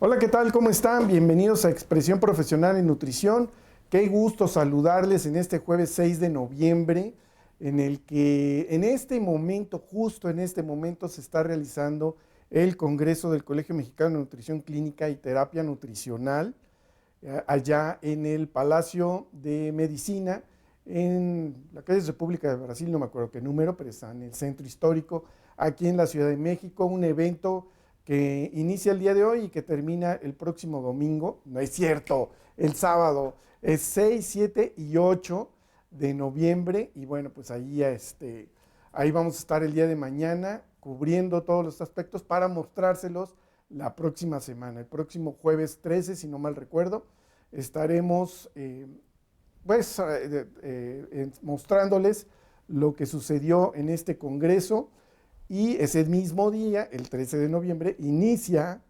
Hola, ¿qué tal? ¿Cómo están? Bienvenidos a Expresión Profesional en Nutrición. Qué gusto saludarles en este jueves 6 de noviembre, en el que en este momento, justo en este momento, se está realizando el Congreso del Colegio Mexicano de Nutrición Clínica y Terapia Nutricional, allá en el Palacio de Medicina, en la calle República de Brasil, no me acuerdo qué número, pero está en el centro histórico, aquí en la Ciudad de México, un evento que inicia el día de hoy y que termina el próximo domingo. No es cierto, el sábado es 6, 7 y 8 de noviembre, y bueno, pues ahí vamos a estar el día de mañana cubriendo todos los aspectos para mostrárselos la próxima semana. El próximo jueves 13, si no mal recuerdo, estaremos mostrándoles lo que sucedió en este congreso. Y ese mismo día, el 13 de noviembre, inicia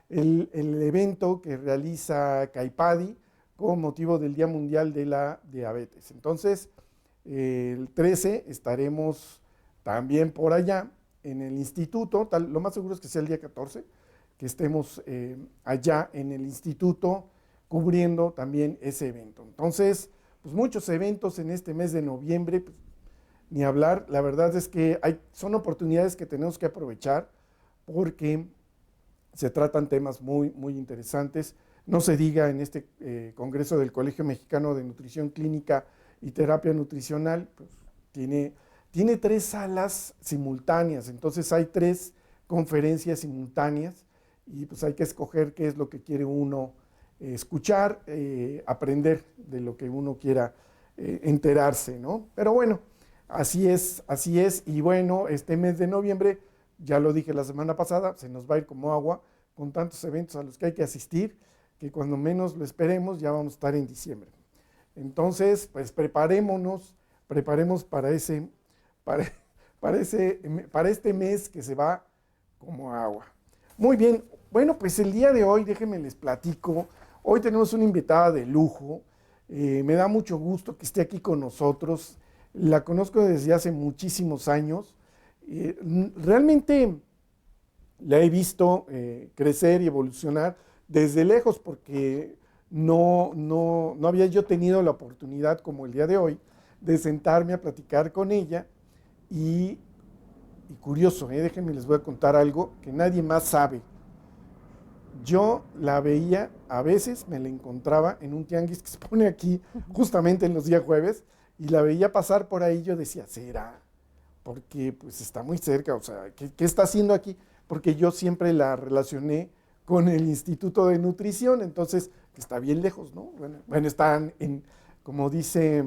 el evento que realiza CAIPADI con motivo del Día Mundial de la Diabetes. Entonces, el 13 estaremos también por allá en el instituto, lo más seguro es que sea el día 14, que estemos allá en el instituto cubriendo también ese evento. Entonces, pues muchos eventos en este mes de noviembre, pues, ni hablar. La verdad es que son oportunidades que tenemos que aprovechar porque se tratan temas muy, muy interesantes. No se diga en este Congreso del Colegio Mexicano de Nutrición Clínica y Terapia Nutricional, pues tiene 3 salas simultáneas, entonces hay 3 conferencias simultáneas y pues hay que escoger qué es lo que quiere uno escuchar, aprender de lo que uno quiera enterarse, ¿no? Pero bueno, así es, y bueno, este mes de noviembre, ya lo dije la semana pasada, se nos va a ir como agua con tantos eventos a los que hay que asistir, que cuando menos lo esperemos ya vamos a estar en diciembre. Entonces, pues preparemos para este mes que se va como agua. Muy bien, bueno, pues el día de hoy, déjenme les platico, hoy tenemos una invitada de lujo, me da mucho gusto que esté aquí con nosotros. La conozco desde hace muchísimos años. Realmente la he visto crecer y evolucionar desde lejos porque no había yo tenido la oportunidad como el día de hoy de sentarme a platicar con ella y curioso, déjenme les voy a contar algo que nadie más sabe. Yo la veía, a veces me la encontraba en un tianguis que se pone aquí justamente en los días jueves, y la veía pasar por ahí. Yo decía, ¿será? Porque pues está muy cerca, o sea, ¿qué está haciendo aquí? Porque yo siempre la relacioné con el Instituto de Nutrición, entonces, que está bien lejos, ¿no? Bueno, están como dice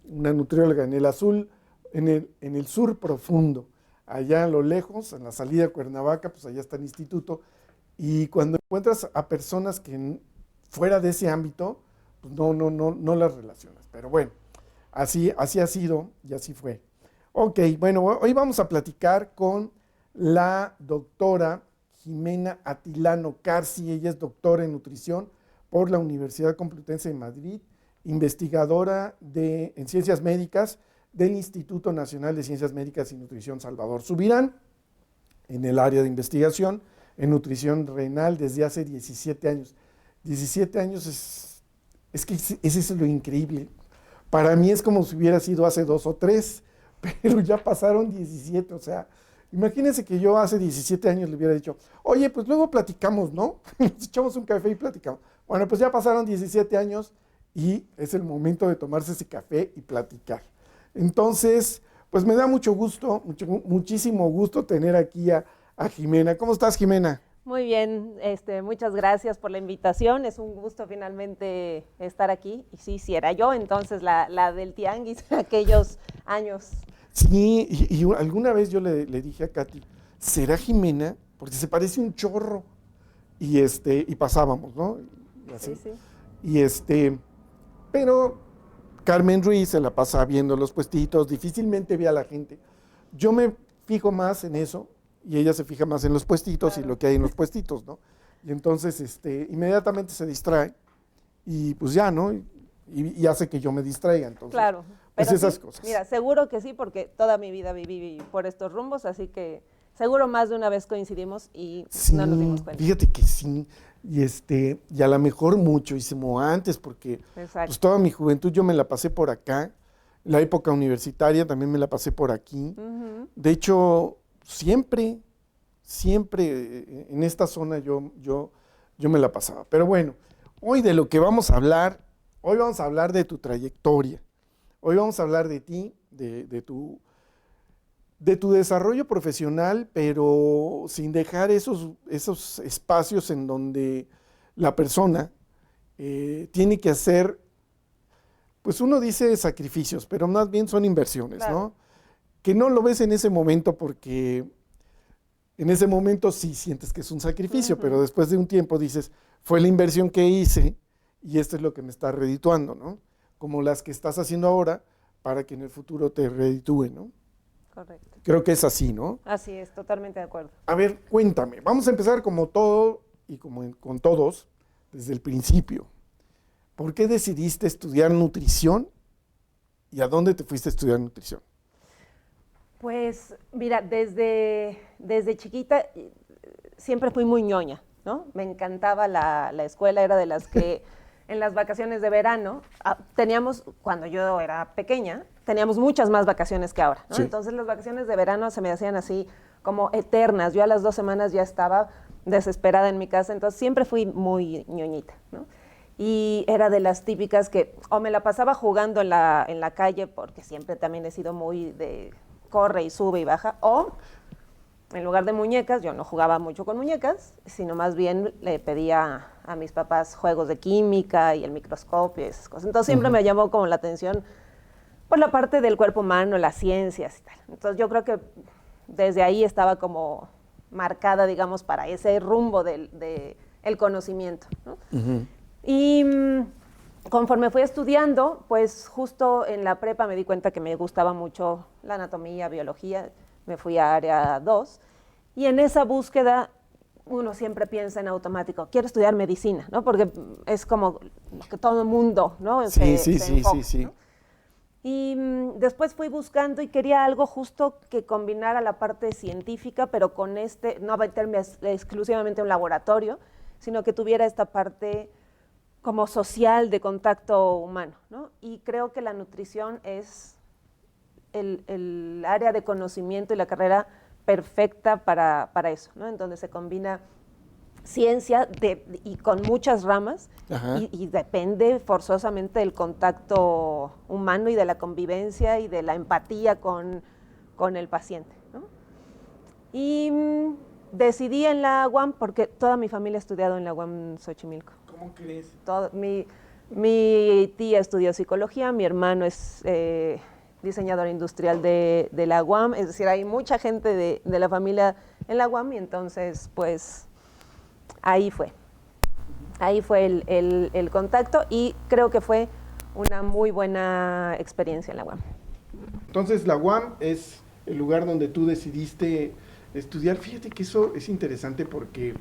una nutrióloga, en el azul, en el sur profundo, allá a lo lejos, en la salida de Cuernavaca, pues allá está el instituto, y cuando encuentras a personas que fuera de ese ámbito, pues no las relacionas, pero bueno. Así ha sido y así fue. Ok, bueno, hoy vamos a platicar con la doctora Jimena Atilano Carsi. Ella es doctora en nutrición por la Universidad Complutense de Madrid, investigadora en ciencias médicas del Instituto Nacional de Ciencias Médicas y Nutrición Salvador Subirán, en el área de investigación en nutrición renal desde hace 17 años. 17 años es que ese es lo increíble. Para mí es como si hubiera sido hace 2 o 3, pero ya pasaron 17, o sea, imagínense que yo hace 17 años le hubiera dicho, oye, pues luego platicamos, ¿no? Nos echamos un café y platicamos. Bueno, pues ya pasaron 17 años y es el momento de tomarse ese café y platicar. Entonces, pues me da mucho gusto, muchísimo gusto tener aquí a Jimena. ¿Cómo estás, Jimena? Muy bien, muchas gracias por la invitación. Es un gusto finalmente estar aquí. Y sí, era yo, entonces la del tianguis, aquellos años. Sí, y alguna vez yo le dije a Katy, ¿será Jimena? Porque se parece un chorro. Y pasábamos, ¿no? Y así. Sí. Pero Carmen Ruiz se la pasa viendo los puestitos, difícilmente ve a la gente. Yo me fijo más en eso y ella se fija más en los puestitos, claro, y lo que hay en los puestitos, ¿no? Y entonces inmediatamente se distrae y pues ya, ¿no? Y hace que yo me distraiga, entonces. Claro, pues pero esas sí, cosas. Mira, seguro que sí, porque toda mi vida viví por estos rumbos, así que seguro más de una vez coincidimos y Sí, no nos dimos cuenta. fíjate que sí. Y a lo mejor muchísimo antes, porque Exacto. pues toda mi juventud yo me la pasé por acá. La época universitaria también me la pasé por aquí. De hecho, siempre en esta zona yo me la pasaba. Pero bueno, hoy de lo que vamos a hablar, hoy vamos a hablar de tu trayectoria. Hoy vamos a hablar de ti, de tu desarrollo profesional, pero sin dejar esos espacios en donde la persona tiene que hacer, pues uno dice sacrificios, pero más bien son inversiones, Claro. ¿no? Que no lo ves en ese momento porque en ese momento sí sientes que es un sacrificio, pero después de un tiempo dices, fue la inversión que hice y esto es lo que me está redituando, ¿no? Como las que estás haciendo ahora para que en el futuro te reditúe, ¿no? Correcto. Creo que es así, ¿no? Así es, totalmente de acuerdo. A ver, cuéntame. Vamos a empezar como todo y con todos, desde el principio. ¿Por qué decidiste estudiar nutrición y a dónde te fuiste a estudiar nutrición? Pues mira, desde chiquita siempre fui muy ñoña, ¿no? Me encantaba la escuela, era de las que en las vacaciones de verano teníamos, cuando yo era pequeña, teníamos muchas más vacaciones que ahora, ¿no? Sí. Entonces las vacaciones de verano se me hacían así como eternas. Yo a las 2 semanas ya estaba desesperada en mi casa, entonces siempre fui muy ñoñita, ¿no? Y era de las típicas que o me la pasaba jugando en la calle, porque siempre también he sido muy de corre y sube y baja, o en lugar de muñecas, yo no jugaba mucho con muñecas, sino más bien le pedía a mis papás juegos de química y el microscopio y esas cosas. Entonces siempre me llamó como la atención por la parte del cuerpo humano, las ciencias y tal. Entonces yo creo que desde ahí estaba como marcada, digamos, para ese rumbo del el conocimiento, ¿no? Y conforme fui estudiando, pues justo en la prepa me di cuenta que me gustaba mucho la anatomía, biología, me fui a área 2 y en esa búsqueda uno siempre piensa en automático, quiero estudiar medicina, ¿no? Porque es como lo que todo el mundo, ¿no? Sí. ¿no? Y después fui buscando y quería algo justo que combinara la parte científica, pero con no meterme exclusivamente a un laboratorio, sino que tuviera esta parte como social de contacto humano, ¿no? Y creo que la nutrición es el área de conocimiento y la carrera perfecta para eso, ¿no? En donde se combina ciencia y con muchas ramas y depende forzosamente del contacto humano y de la convivencia y de la empatía con el paciente, ¿no? Y decidí en la UAM porque toda mi familia ha estudiado en la UAM Xochimilco. ¿Cómo crees? Mi tía estudió psicología, mi hermano es diseñador industrial de la UAM, es decir, hay mucha gente de la familia en la UAM y entonces, pues, ahí fue el contacto y creo que fue una muy buena experiencia en la UAM. Entonces, la UAM es el lugar donde tú decidiste estudiar. Fíjate que eso es interesante porque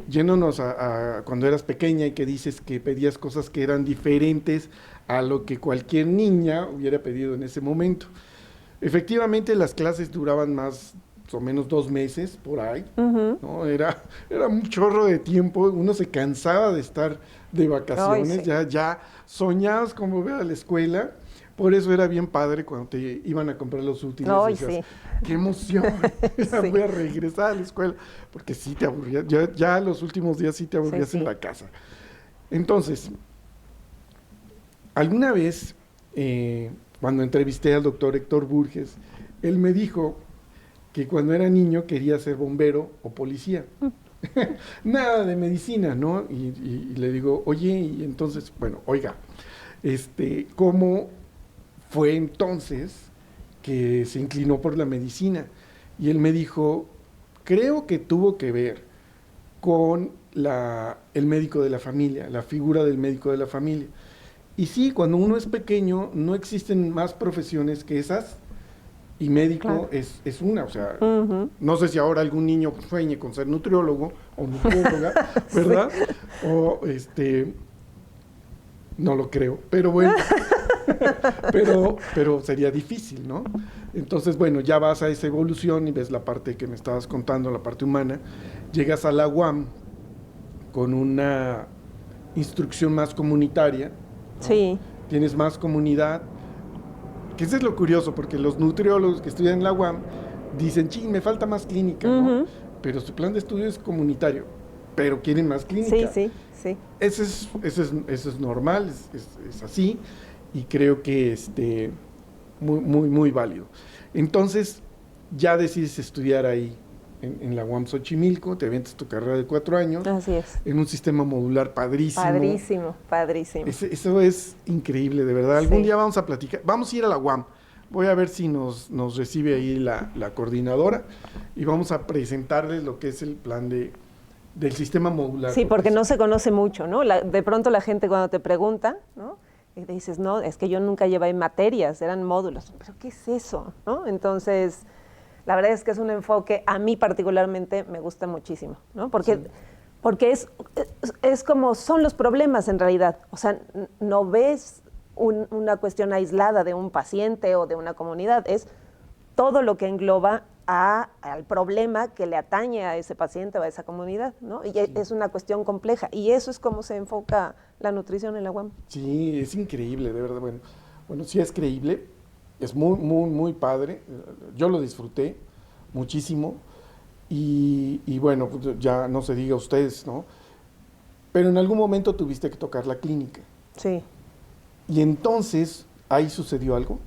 yéndonos a cuando eras pequeña y que dices que pedías cosas que eran diferentes a lo que cualquier niña hubiera pedido en ese momento. Efectivamente, las clases duraban más o menos 2 meses por ahí, ¿no? Era un chorro de tiempo, uno se cansaba de estar de vacaciones, Ay, sí. ya soñabas con volver a la escuela. Por eso era bien padre cuando te iban a comprar los útiles. Ay, Decías, sí. qué emoción, Sí. voy a regresar a la escuela, porque sí te aburrías, ya los últimos días sí te aburrías Sí. en la casa. Entonces, alguna vez, cuando entrevisté al doctor Héctor Burges, él me dijo que cuando era niño quería ser bombero o policía. Nada de medicina, ¿no? Y le digo, oye, y entonces, bueno, oiga, ¿cómo fue entonces que se inclinó por la medicina? Y él me dijo, creo que tuvo que ver con el médico de la familia, la figura del médico de la familia. Y sí, cuando uno es pequeño no existen más profesiones que esas y médico Claro. es una, o sea, no sé si ahora algún niño sueñe con ser nutriólogo o nutrióloga, ¿verdad? O no lo creo, pero bueno, pero sería difícil, ¿no? Entonces, bueno, ya vas a esa evolución y ves la parte que me estabas contando, la parte humana. Llegas a la UAM con una instrucción más comunitaria, ¿no? Sí. Tienes más comunidad, que eso es lo curioso, porque los nutriólogos que estudian en la UAM dicen, sí, me falta más clínica, ¿no? Pero su plan de estudio es comunitario, pero quieren más clínica. Sí. Eso es normal, es así, y creo que muy válido. Entonces, ya decides estudiar ahí en la UAM Xochimilco, te avientas tu carrera de 4 años. Así es. En un sistema modular padrísimo. Padrísimo. Eso es increíble, de verdad. Algún día vamos a platicar, vamos a ir a la UAM. Voy a ver si nos recibe ahí la coordinadora y vamos a presentarles lo que es el plan del sistema modular. Sí, porque no se conoce mucho, ¿no? De pronto la gente cuando te pregunta, ¿no? Y te dices, no, es que yo nunca llevé materias, eran módulos. ¿Pero qué es eso? ¿No? Entonces, la verdad es que es un enfoque, a mí particularmente me gusta muchísimo, ¿no? Porque es como son los problemas en realidad. O sea, no ves una cuestión aislada de un paciente o de una comunidad, es todo lo que engloba al problema que le atañe a ese paciente o a esa comunidad, ¿no? Y es una cuestión compleja, y eso es como se enfoca la nutrición en la UAM. Sí, es increíble, de verdad. Bueno, sí es creíble, es muy padre, yo lo disfruté muchísimo, y bueno, pues ya no se diga ustedes, ¿no? Pero en algún momento tuviste que tocar la clínica. Sí. Y entonces, ¿ahí sucedió algo?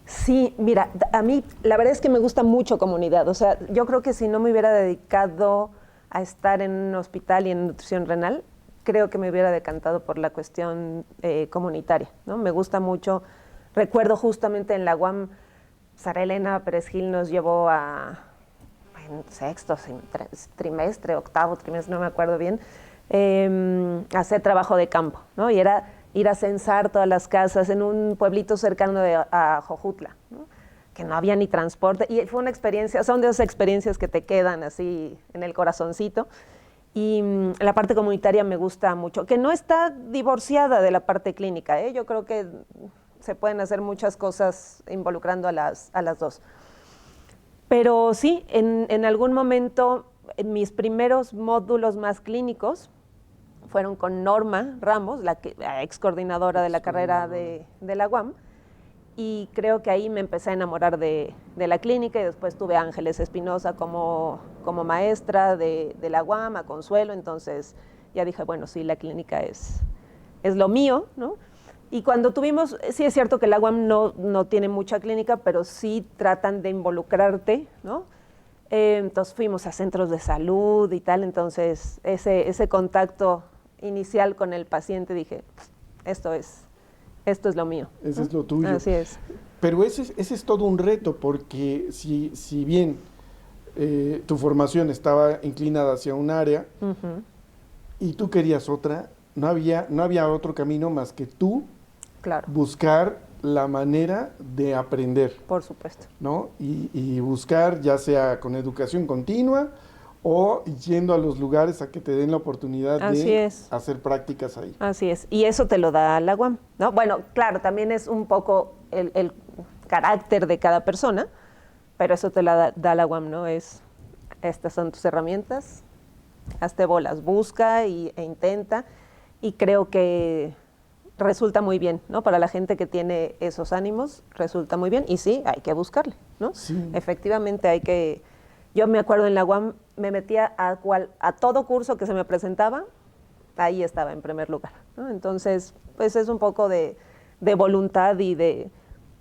Sí, mira, a mí la verdad es que me gusta mucho comunidad. O sea, yo creo que si no me hubiera dedicado a estar en un hospital y en nutrición renal, creo que me hubiera decantado por la cuestión comunitaria, ¿no? Me gusta mucho. Recuerdo justamente en la UAM, Sara Elena Pérez Gil nos llevó en sexto trimestre, octavo trimestre, no me acuerdo bien, a hacer trabajo de campo, ¿no? Y era ir a censar todas las casas en un pueblito cercano a Jojutla, ¿no? Que no había ni transporte, y fue una experiencia, son de esas experiencias que te quedan así en el corazoncito, y la parte comunitaria me gusta mucho, que no está divorciada de la parte clínica, ¿eh? Yo creo que se pueden hacer muchas cosas involucrando a las dos. Pero sí, en algún momento, en mis primeros módulos más clínicos, fueron con Norma Ramos, la ex coordinadora de la carrera de la UAM, y creo que ahí me empecé a enamorar de la clínica, y después tuve a Ángeles Espinosa como maestra de la UAM, a Consuelo, entonces ya dije, bueno, sí, la clínica es lo mío, ¿no? Y cuando tuvimos, sí es cierto que la UAM no tiene mucha clínica, pero sí tratan de involucrarte, ¿no? Entonces fuimos a centros de salud y tal, entonces ese contacto inicial con el paciente, dije, esto es lo mío. Ese es lo tuyo. Así es. Pero ese es todo un reto, porque si bien tu formación estaba inclinada hacia un área y tú querías otra, no había otro camino más que tú buscar la manera de aprender. Por supuesto. ¿No? Y buscar, ya sea con educación continua o yendo a los lugares a que te den la oportunidad de hacer prácticas ahí. Así es, y eso te lo da la UAM, ¿no? Bueno, claro, también es un poco el carácter de cada persona, pero eso te la da la UAM, ¿no? Estas son tus herramientas, hazte bolas, busca e intenta, y creo que resulta muy bien, ¿no? Para la gente que tiene esos ánimos, resulta muy bien, y sí, hay que buscarle, ¿no? Sí. Efectivamente hay que... Yo me acuerdo en la UAM, me metía a todo curso que se me presentaba, ahí estaba en primer lugar, ¿no? Entonces, pues es un poco de voluntad y de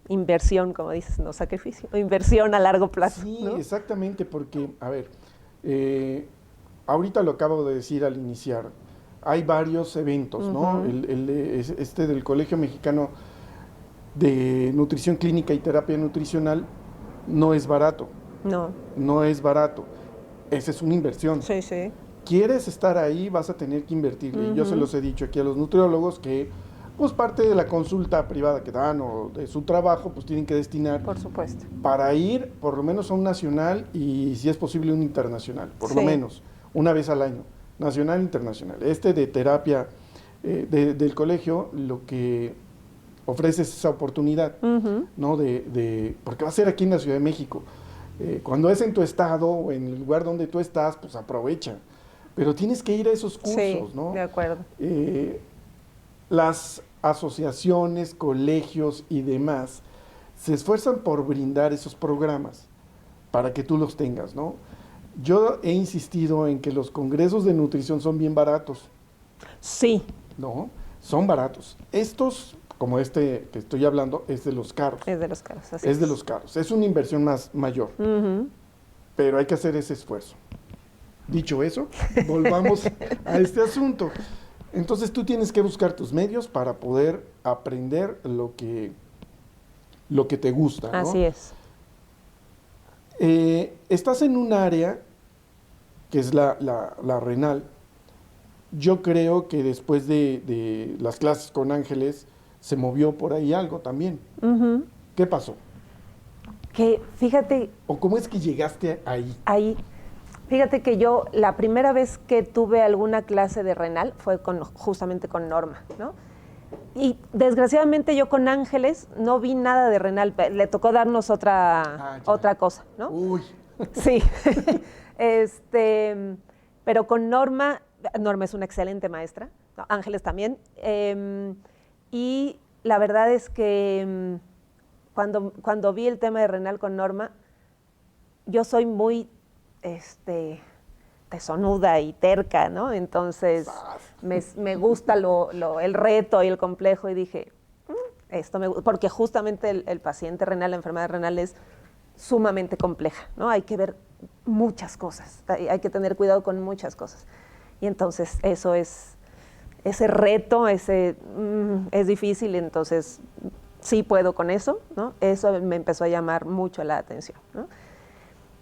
inversión, como dices, no sacrificio, inversión a largo plazo. Sí, ¿no? Exactamente, porque, a ver, ahorita lo acabo de decir al iniciar, hay varios eventos, ¿no? Del Colegio Mexicano de Nutrición Clínica y Terapia Nutricional no es barato. No es barato. Esa es una inversión. Sí, sí. ¿Quieres estar ahí? Vas a tener que invertirle. Yo se los he dicho aquí a los nutriólogos que, pues, parte de la consulta privada que dan o de su trabajo, pues tienen que destinar. Por supuesto. Para ir, por lo menos, a un nacional y, si es posible, un internacional. Por lo menos, una vez al año. Nacional e internacional. De terapia del colegio, lo que ofreces esa oportunidad, ¿no? Porque va a ser aquí en la Ciudad de México. Cuando es en tu estado o en el lugar donde tú estás, pues aprovecha. Pero tienes que ir a esos cursos, Sí, ¿no? de acuerdo. Las asociaciones, colegios y demás se esfuerzan por brindar esos programas para que tú los tengas, ¿no? Yo he insistido en que los congresos de nutrición son bien baratos, Sí, ¿no? Son baratos. Estos, como este que estoy hablando, es de los caros. es de los caros. Así Es de los caros. Es una inversión mayor, pero hay que hacer ese esfuerzo. Dicho eso, volvamos a este asunto. Entonces tú tienes que buscar tus medios para poder aprender lo que te gusta, ¿no? Así es. Estás en un área que es la renal. Yo creo que después de las clases con Ángeles se movió por ahí algo también. ¿Qué pasó? Que fíjate, ¿O cómo es que llegaste ahí? fíjate que yo la primera vez que tuve alguna clase de renal fue justamente con Norma, ¿no? Y desgraciadamente yo con Ángeles no vi nada de renal, le tocó darnos otra cosa, ¿no? Uy. Sí. Pero con Norma es una excelente maestra, ¿no? Ángeles también. Y la verdad es que cuando vi el tema de renal con Norma, yo soy muy tesonuda y terca, ¿no? Entonces me gusta el reto y el complejo y dije, esto me gusta, porque justamente el paciente renal, la enfermedad renal es sumamente compleja, ¿no? Hay que ver muchas cosas, hay que tener cuidado con muchas cosas. Y entonces ese reto, es difícil, entonces sí puedo con eso, ¿no? Eso me empezó a llamar mucho la atención, ¿no?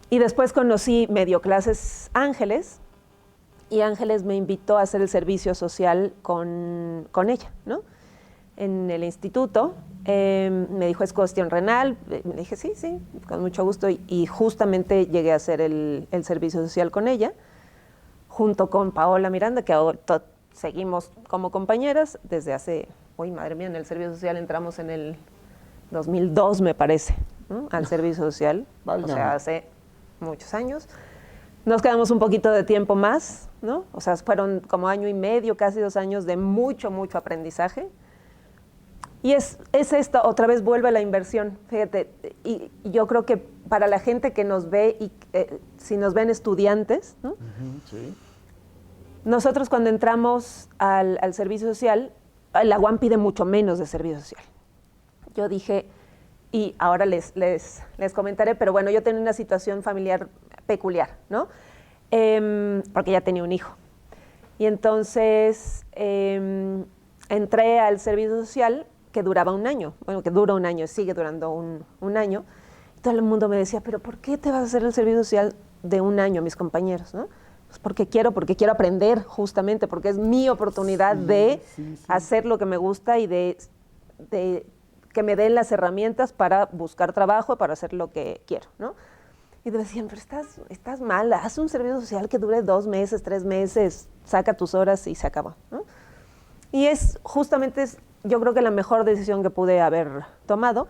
Y después me dio clases Ángeles, y Ángeles me invitó a hacer el servicio social con ella, ¿no? En el instituto. Me dijo, ¿es cuestión renal? Me dije, sí, con mucho gusto. Y justamente llegué a hacer el servicio social con ella, junto con Paola Miranda, que ahora seguimos como compañeras desde hace, madre mía, en el servicio social entramos en el 2002, me parece, ¿no? Al servicio social, o sea, hace muchos años. Nos quedamos un poquito de tiempo más, ¿no? O sea, fueron como año y medio, casi 2 años de mucho aprendizaje. Y es esto, otra vez vuelve la inversión, fíjate, y yo creo que para la gente que nos ve, y si nos ven estudiantes, ¿no? Sí. Nosotros cuando entramos al servicio social, la UAM pide mucho menos de servicio social. Yo dije, y ahora les comentaré, pero bueno, yo tenía una situación familiar peculiar, ¿no? Porque ya tenía un hijo. Y entonces entré al servicio social, que duraba 1 año, que dura 1 año, sigue durando un año. Y todo el mundo me decía, ¿pero por qué te vas a hacer el servicio social de 1 año, mis compañeros, ¿no? Pues porque quiero aprender, justamente, porque es mi oportunidad de hacer lo que me gusta y de que me den las herramientas para buscar trabajo, para hacer lo que quiero, ¿no? Y me decían, pero estás mal, haz un servicio social que dure 2 meses, 3 meses, saca tus horas y se acabó, ¿no? Y justamente yo creo que la mejor decisión que pude haber tomado.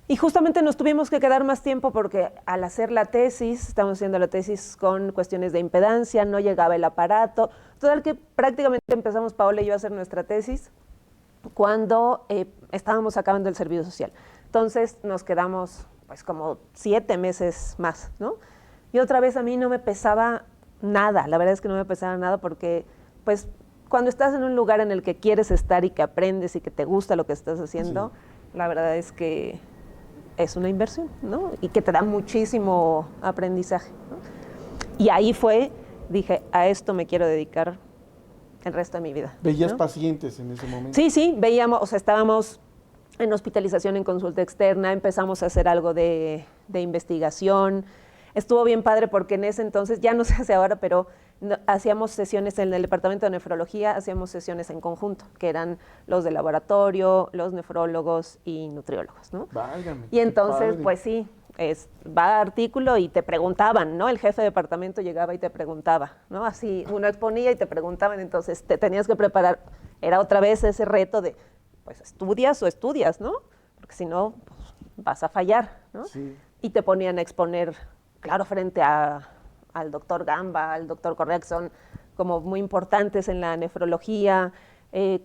Y justamente nos tuvimos que quedar más tiempo porque al hacer la tesis, estamos haciendo la tesis con cuestiones de impedancia, no llegaba el aparato. Total que prácticamente empezamos Paola y yo a hacer nuestra tesis cuando estábamos acabando el servicio social. Entonces nos quedamos pues como 7 meses más, ¿no? Y otra vez a mí no me pesaba nada, la verdad es que no me pesaba nada porque pues cuando estás en un lugar en el que quieres estar y que aprendes y que te gusta lo que estás haciendo, la verdad es que es una inversión, ¿no? Y que te da muchísimo aprendizaje, ¿no? Y ahí dije, a esto me quiero dedicar el resto de mi vida. ¿Veías ¿no? pacientes en ese momento? Sí, veíamos, o sea, estábamos en hospitalización, en consulta externa, empezamos a hacer algo de investigación. Estuvo bien padre porque en ese entonces, ya no se hace ahora, pero hacíamos sesiones en el departamento de nefrología, hacíamos sesiones en conjunto, que eran los de laboratorio, los nefrólogos y nutriólogos, ¿no? Válgame, y entonces, padre. pues sí, va artículo y te preguntaban, ¿no? El jefe de departamento llegaba y te preguntaba, ¿no? Así, uno exponía y te preguntaban, entonces te tenías que preparar. Era otra vez ese reto de, pues estudias, ¿no? Porque si no, pues, vas a fallar, ¿no? Sí. Y te ponían a exponer, claro, frente al doctor Gamba, al doctor Correa, que son como muy importantes en la nefrología, en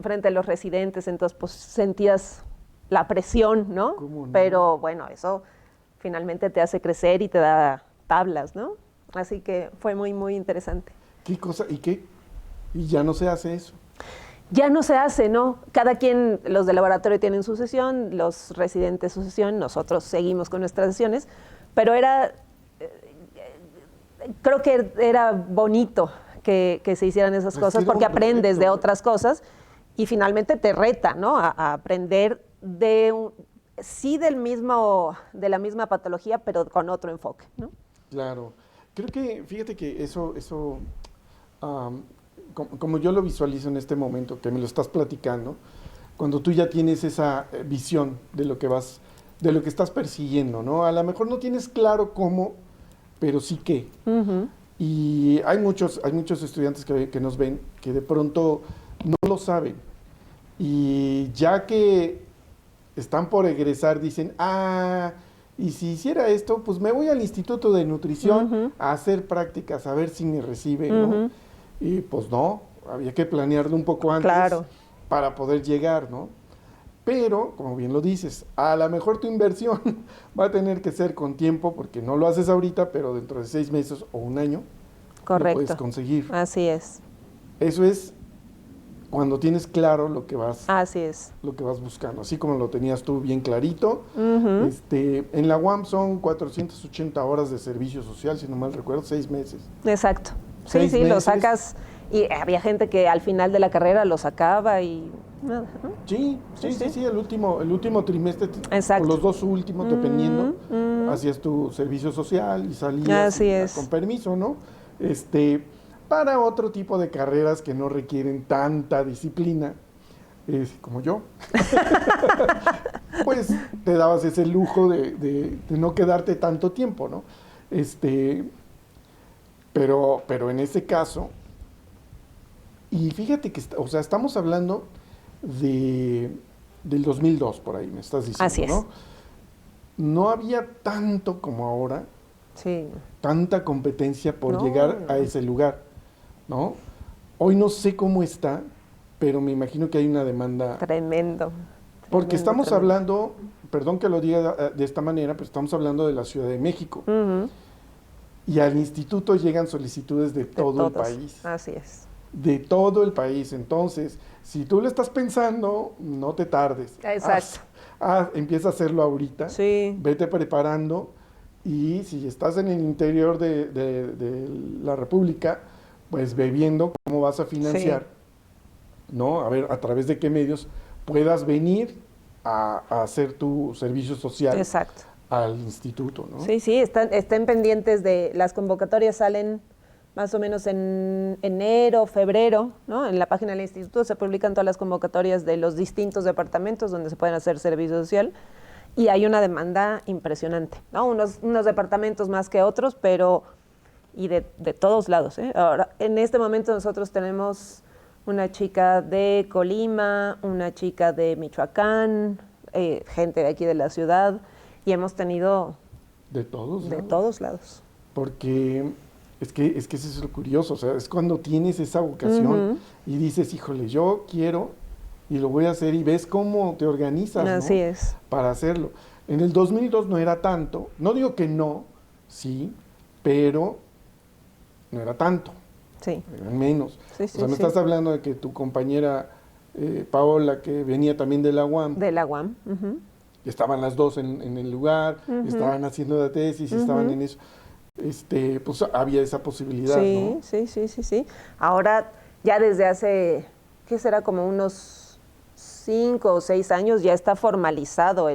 frente a los residentes, entonces pues sentías la presión, ¿no? ¿Cómo no? Pero bueno, eso finalmente te hace crecer y te da tablas, ¿no? Así que fue muy, muy interesante. ¿Qué cosa? Y ya no se hace eso. Ya no se hace, ¿no? Cada quien, los del laboratorio tienen su sesión, los residentes su sesión, nosotros seguimos con nuestras sesiones, pero creo que era bonito que se hicieran esas Pues cosas era porque un aprendes reto, de ¿no? otras cosas y finalmente te reta, ¿no? A aprender sí de la misma patología, pero con otro enfoque, ¿no? Claro. Creo que, fíjate que como yo lo visualizo en este momento, que me lo estás platicando, cuando tú ya tienes esa visión de lo de lo que estás persiguiendo, ¿no? A lo mejor no tienes claro cómo, pero sí qué. Uh-huh. Y hay muchos estudiantes que nos ven que de pronto no lo saben. Y ya que están por egresar, dicen, y si hiciera esto, pues me voy al Instituto de Nutrición Uh-huh. a hacer prácticas, a ver si me reciben, ¿no? Uh-huh. Y pues no, había que planearlo un poco antes Claro. para poder llegar, ¿no? Pero, como bien lo dices, a lo mejor tu inversión va a tener que ser con tiempo, porque no lo haces ahorita, pero dentro de 6 meses o un año lo puedes Correcto. conseguir. Así es. Eso es cuando tienes claro Así es. lo que vas buscando, así como lo tenías tú bien clarito. Uh-huh. En la UAM son 480 horas de servicio social, si no mal recuerdo, 6 meses. Exacto. Sí, 6 sí, lo meses. sacas. Y había gente que al final de la carrera lo sacaba y nada, ¿no? Sí, el último trimestre, Exacto. o los 2 últimos, dependiendo, Mm. hacías tu servicio social y salías Así es. con permiso, ¿no? Para otro tipo de carreras que no requieren tanta disciplina, como yo, pues te dabas ese lujo de no quedarte tanto tiempo, ¿no? Pero en ese caso, y fíjate que, o sea, estamos hablando del 2002, por ahí me estás diciendo, Así es. ¿no? No había tanto como ahora, Sí. tanta competencia por No. llegar a ese lugar, ¿no? Hoy no sé cómo está, pero me imagino que hay una demanda. Tremendo. Porque estamos tremendo. hablando, perdón que lo diga de esta manera, pero estamos hablando de la Ciudad de México. Ujú. Y al instituto llegan solicitudes de todo el todos. país. Así es. De todo el país. Entonces, si tú lo estás pensando, no te tardes. Exacto. Empieza a hacerlo ahorita. Sí. Vete preparando. Y si estás en el interior de la República, pues ve viendo cómo vas a financiar, ¿no? A ver, a través de qué medios puedas venir a hacer tu servicio social Exacto. al instituto, ¿no? Sí, sí, estén pendientes de las convocatorias, salen más o menos en enero, febrero, ¿no? En la página del instituto se publican todas las convocatorias de los distintos departamentos donde se pueden hacer servicio social y hay una demanda impresionante, ¿no? Unos departamentos más que otros, pero y de todos lados, ¿eh? Ahora, en este momento nosotros tenemos una chica de Colima, una chica de Michoacán, gente de aquí de la ciudad, y hemos tenido De todos, de ¿no? todos lados. Porque es que eso es lo curioso, o sea, es cuando tienes esa vocación Ujú. y dices, híjole, yo quiero y lo voy a hacer y ves cómo te organizas, ¿no? Así es. Para hacerlo. En el 2002 no era tanto, no digo que no, sí, pero no era tanto, Sí. eran menos. Sí, O sí, sea, me sí. estás hablando de que tu compañera Paola, que venía también de la UAM, De la UAM. Ujú. estaban las dos en el lugar, Ujú. estaban haciendo la tesis, estaban Ujú. en eso. Pues había esa posibilidad, Sí, ¿no? sí, sí, sí, sí. Ahora, ya desde hace, ¿qué será? Como unos 5 o 6 años ya está formalizado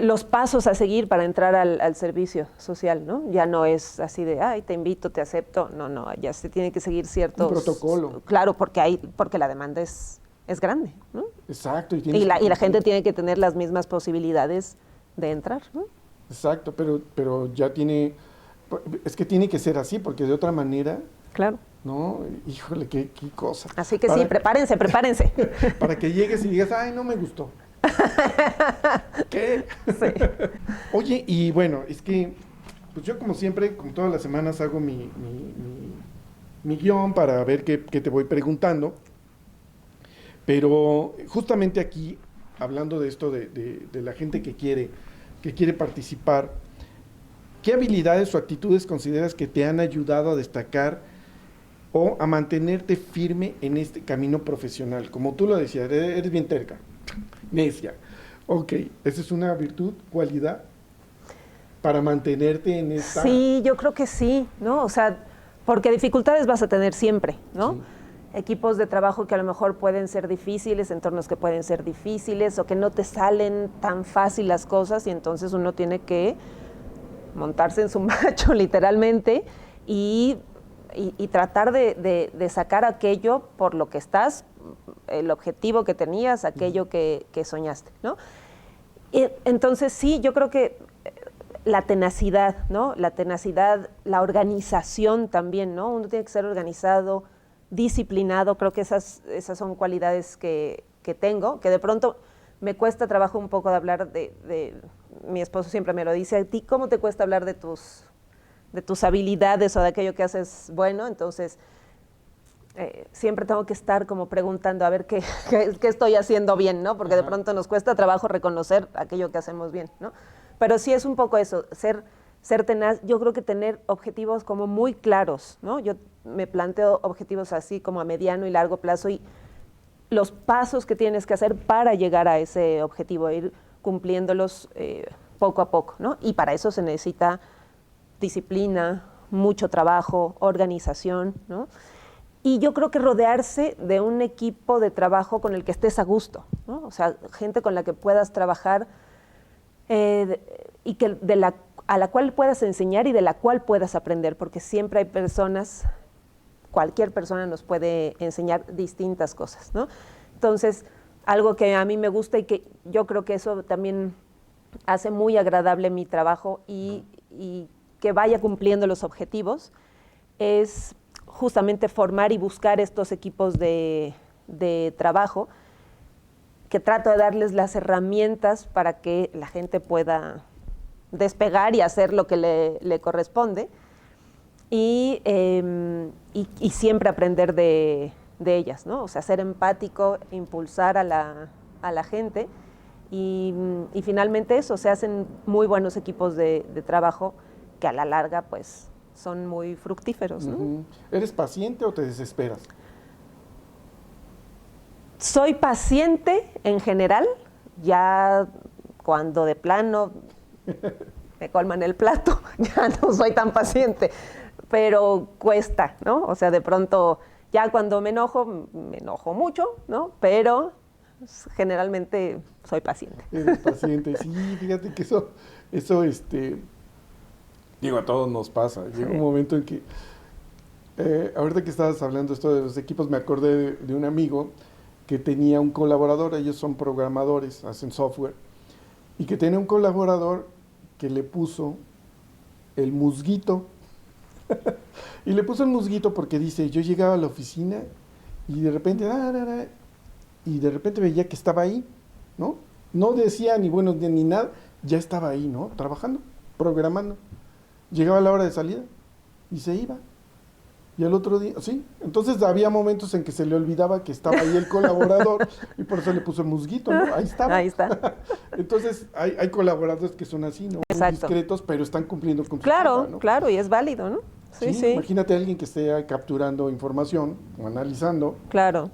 los pasos a seguir para entrar al servicio social, ¿no? Ya no es así de, ay, te invito, te acepto. No, no, ya se tiene que seguir ciertos... Un protocolo. Claro, porque la demanda es grande, ¿no? Exacto. Y la gente tiene que tener las mismas posibilidades de entrar, ¿no? Exacto, pero ya tiene, es que tiene que ser así, porque de otra manera claro. ¿No? Híjole, qué cosa. Así que sí, prepárense. Para que llegues y digas, ay, no me gustó. ¿Qué? Sí. Oye, y bueno, es que pues yo como siempre, como todas las semanas hago mi guión para ver qué te voy preguntando, pero justamente aquí, hablando de esto de la gente que quiere participar, ¿qué habilidades o actitudes consideras que te han ayudado a destacar o a mantenerte firme en este camino profesional? Como tú lo decías, eres bien terca, necia. Ok, esa es una virtud, cualidad para mantenerte en esta... Sí, yo creo que sí, ¿no? O sea, porque dificultades vas a tener siempre, ¿no? Sí. Equipos de trabajo que a lo mejor pueden ser difíciles, entornos que pueden ser difíciles o que no te salen tan fácil las cosas y entonces uno tiene que montarse en su macho literalmente y tratar de sacar aquello por lo que estás, el objetivo que tenías, aquello que soñaste, ¿no? Y entonces sí, yo creo que la tenacidad, ¿no? La tenacidad, la organización también, ¿no? Uno tiene que ser organizado, disciplinado, creo que esas son cualidades que tengo, que de pronto me cuesta trabajo un poco de hablar mi esposo siempre me lo dice, ¿a ti cómo te cuesta hablar de tus habilidades o de aquello que haces bueno? Entonces, siempre tengo que estar como preguntando a ver qué estoy haciendo bien, ¿no? Porque de pronto nos cuesta trabajo reconocer aquello que hacemos bien, ¿no? Pero sí es un poco eso, ser tenaz. Yo creo que tener objetivos como muy claros, ¿no? Yo me planteo objetivos así como a mediano y largo plazo y los pasos que tienes que hacer para llegar a ese objetivo, ir cumpliéndolos poco a poco, ¿no? Y para eso se necesita disciplina, mucho trabajo, organización, ¿no? Y yo creo que rodearse de un equipo de trabajo con el que estés a gusto, ¿no? O sea, gente con la que puedas trabajar y que a la cual puedas enseñar y de la cual puedas aprender, porque siempre hay personas, cualquier persona nos puede enseñar distintas cosas, ¿no? Entonces, algo que a mí me gusta y que yo creo que eso también hace muy agradable mi trabajo y que vaya cumpliendo los objetivos, es justamente formar y buscar estos equipos de trabajo que trato de darles las herramientas para que la gente pueda despegar y hacer lo que le corresponde y siempre aprender de ellas, ¿no? O sea, ser empático, impulsar a la gente y finalmente eso, se hacen muy buenos equipos de trabajo que a la larga pues son muy fructíferos, ¿no? ¿Eres paciente o te desesperas? Soy paciente en general, ya cuando de plano me colman el plato, ya no soy tan paciente, pero cuesta, ¿no? O sea, de pronto, ya cuando me enojo mucho, ¿no? Pero generalmente soy paciente. Eres paciente, sí, fíjate que eso digo, a todos nos pasa. Sí. Llega un momento en que, ahorita que estabas hablando esto de los equipos, me acordé de un amigo que tenía un colaborador, ellos son programadores, hacen software, y que tenía un colaborador que le puso el musguito, y le puso el musguito porque dice, yo llegaba a la oficina y de repente, veía que estaba ahí, ¿no? No decía ni buenos días ni nada, ya estaba ahí, ¿no? Trabajando, programando. Llegaba la hora de salida y se iba. Y al otro día, sí, entonces había momentos en que se le olvidaba que estaba ahí el colaborador y por eso le puso el musguito, ¿no? Ahí estaba. Ahí está. Entonces hay colaboradores que son así, ¿no? Muy discretos, pero están cumpliendo con su chamba, ¿no? Claro, y es válido, ¿no? Sí. Imagínate a alguien que esté capturando información o analizando. Claro.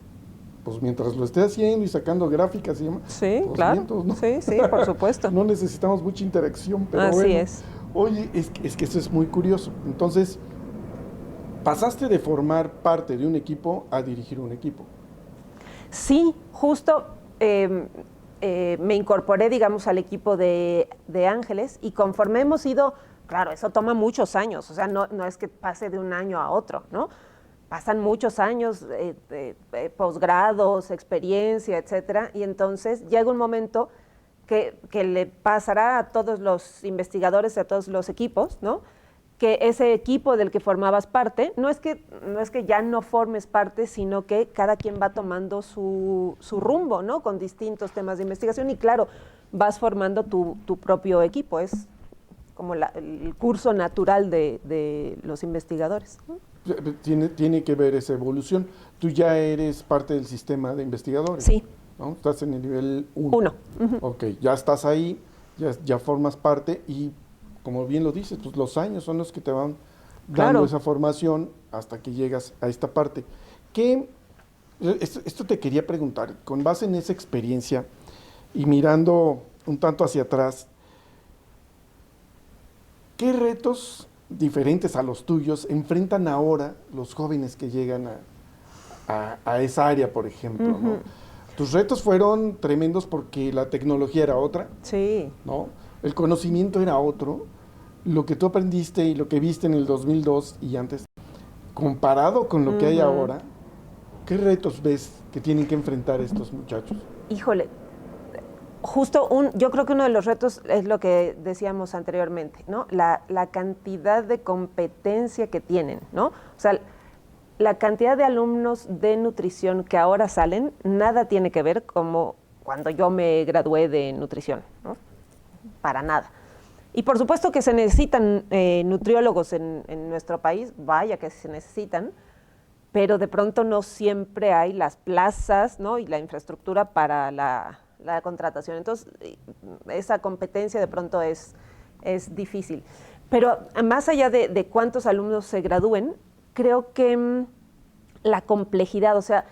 Pues mientras lo esté haciendo y sacando gráficas y demás. Sí, pues claro. Vientos, ¿no? Sí, por supuesto. No necesitamos mucha interacción, pero así bueno. Es. Oye, es que eso es muy curioso. Entonces, pasaste de formar parte de un equipo a dirigir un equipo. Sí, justo me incorporé, digamos, al equipo de Ángeles y conforme hemos ido, claro, eso toma muchos años, o sea, no es que pase de un año a otro, ¿no? Pasan muchos años, posgrados, experiencia, etcétera, y entonces llega un momento que le pasará a todos los investigadores, a todos los equipos, ¿no? que ese equipo del que formabas parte, no es que ya no formes parte, sino que cada quien va tomando su rumbo, ¿no? Con distintos temas de investigación y claro, vas formando tu propio equipo, es como el curso natural de los investigadores, ¿no? Tiene que ver esa evolución. Tú ya eres parte del sistema de investigadores. Sí. ¿No? Estás en el nivel 1. 1. Ok, ya estás ahí, ya formas parte y como bien lo dices, pues los años son los que te van dando esa formación hasta que llegas a esta parte. Esto te quería preguntar, con base en esa experiencia y mirando un tanto hacia atrás, ¿qué retos diferentes a los tuyos enfrentan ahora los jóvenes que llegan a esa área, por ejemplo, ¿no? Tus retos fueron tremendos porque la tecnología era otra, sí, ¿no? El conocimiento era otro, lo que tú aprendiste y lo que viste en el 2002 y antes, comparado con lo que hay ahora, ¿qué retos ves que tienen que enfrentar estos muchachos? Híjole, justo yo creo que uno de los retos es lo que decíamos anteriormente, ¿no? La cantidad de competencia que tienen, ¿no? O sea, la cantidad de alumnos de nutrición que ahora salen, nada tiene que ver como cuando yo me gradué de nutrición, ¿no? Para nada. Y por supuesto que se necesitan nutriólogos en nuestro país, vaya que se necesitan, pero de pronto no siempre hay las plazas, ¿no? Y la infraestructura para la contratación. Entonces, esa competencia de pronto es difícil. Pero más allá de cuántos alumnos se gradúen, creo que la complejidad, o sea,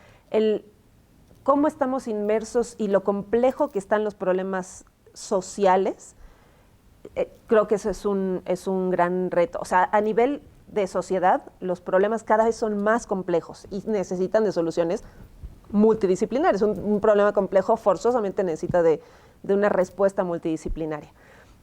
cómo estamos inmersos y lo complejo que están los problemas sociales, creo que eso es un gran reto. O sea, a nivel de sociedad, los problemas cada vez son más complejos y necesitan de soluciones multidisciplinares. Un problema complejo forzosamente necesita de una respuesta multidisciplinaria.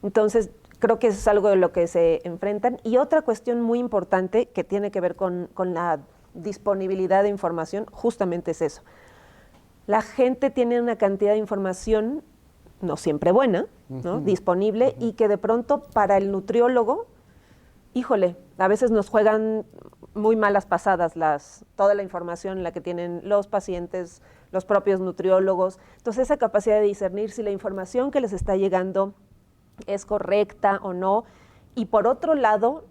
Entonces, creo que eso es algo de lo que se enfrentan. Y otra cuestión muy importante que tiene que ver con la disponibilidad de información, justamente es eso. La gente tiene una cantidad de información, no siempre buena, ¿no? Disponible, y que de pronto para el nutriólogo, híjole, a veces nos juegan muy malas pasadas toda la información la que tienen los pacientes, los propios nutriólogos. Entonces, esa capacidad de discernir si la información que les está llegando es correcta o no. Y por otro lado,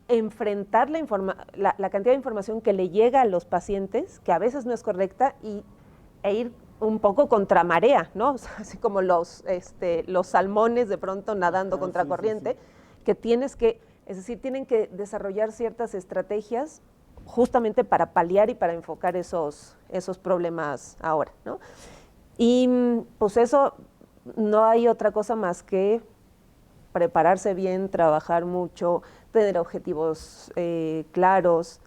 enfrentar la cantidad de información que le llega a los pacientes, que a veces no es correcta, e ir un poco contra marea, ¿no? O sea, así como los salmones de pronto nadando contra corriente, que es decir, tienen que desarrollar ciertas estrategias justamente para paliar y para enfocar esos problemas ahora, ¿no? Y pues eso, no hay otra cosa más que prepararse bien, trabajar mucho, tener objetivos claros,